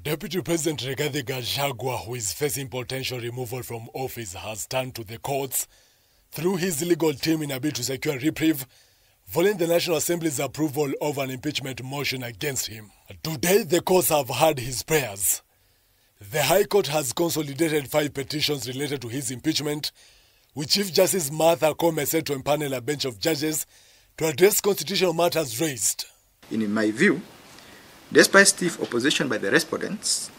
Deputy President Rigathi Gachagua, who is facing potential removal from office, has turned to the courts through his legal team in a bid to secure reprieve, following the National Assembly's approval of an impeachment motion against him. Today, the courts have heard his prayers. The High Court has consolidated 5 petitions related to his impeachment, with Chief Justice Martha Koome said to empanel a bench of judges to address constitutional matters raised. In my view, despite stiff opposition by the respondents,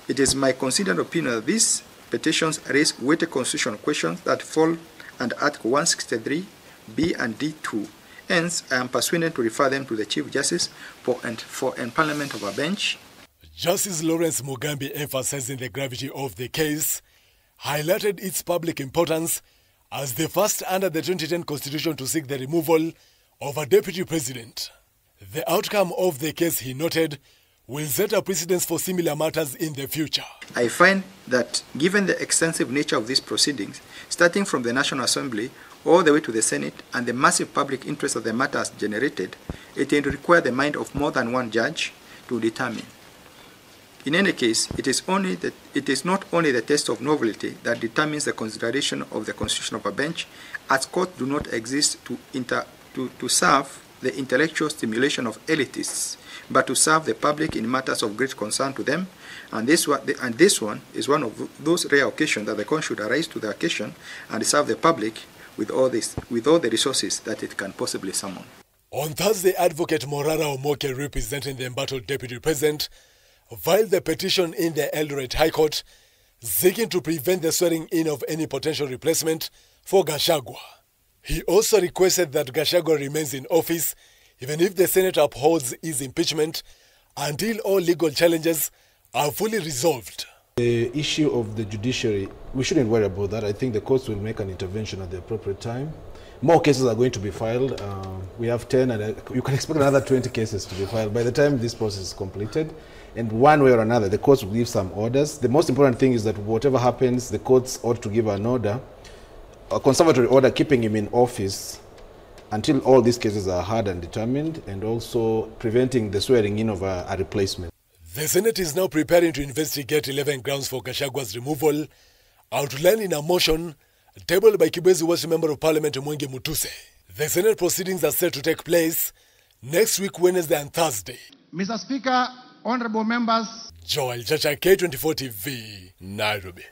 it is my considered opinion that these petitions raise weighty constitutional questions that fall under Article 163B and D2. Hence, I am persuaded to refer them to the Chief Justice for empanelment of a bench. Justice Lawrence Mugambi, emphasizing the gravity of the case, highlighted its public importance as the first under the 2010 Constitution to seek the removal of a deputy president. The outcome of the case, he noted, will set a precedence for similar matters in the future. I find that given the extensive nature of these proceedings, starting from the National Assembly all the way to the Senate and the massive public interest of the matters generated, it will require the mind of more than one judge to determine. In any case, it is not only the test of novelty that determines the consideration of the constitution of a bench, as courts do not exist to serve the intellectual stimulation of elitists, but to serve the public in matters of great concern to them. And this one is one of those rare occasions that the court should arise to the occasion and serve the public with all the resources that it can possibly summon. On Thursday, Advocate Morara Omoke, representing the embattled Deputy President, filed the petition in the Eldoret High Court, seeking to prevent the swearing-in of any potential replacement for Gachagua. He also requested that Gachagua remains in office even if the Senate upholds his impeachment until all legal challenges are fully resolved. The issue of the judiciary, we shouldn't worry about that. I think the courts will make an intervention at the appropriate time. More cases are going to be filed. We have 10, and you can expect another 20 cases to be filed by the time this process is completed. And one way or another, the courts will give some orders. The most important thing is that whatever happens, the courts ought to give an order, a conservatory order keeping him in office until all these cases are heard and determined, and also preventing the swearing in of a replacement. The Senate is now preparing to investigate 11 grounds for Gachagua's removal, outlined in a motion tabled by Kibwezi West Member of Parliament Mwenge Mutuse. The Senate proceedings are set to take place next week, Wednesday and Thursday. Mr. Speaker, honorable members. Joel Chacha, K24 TV, Nairobi.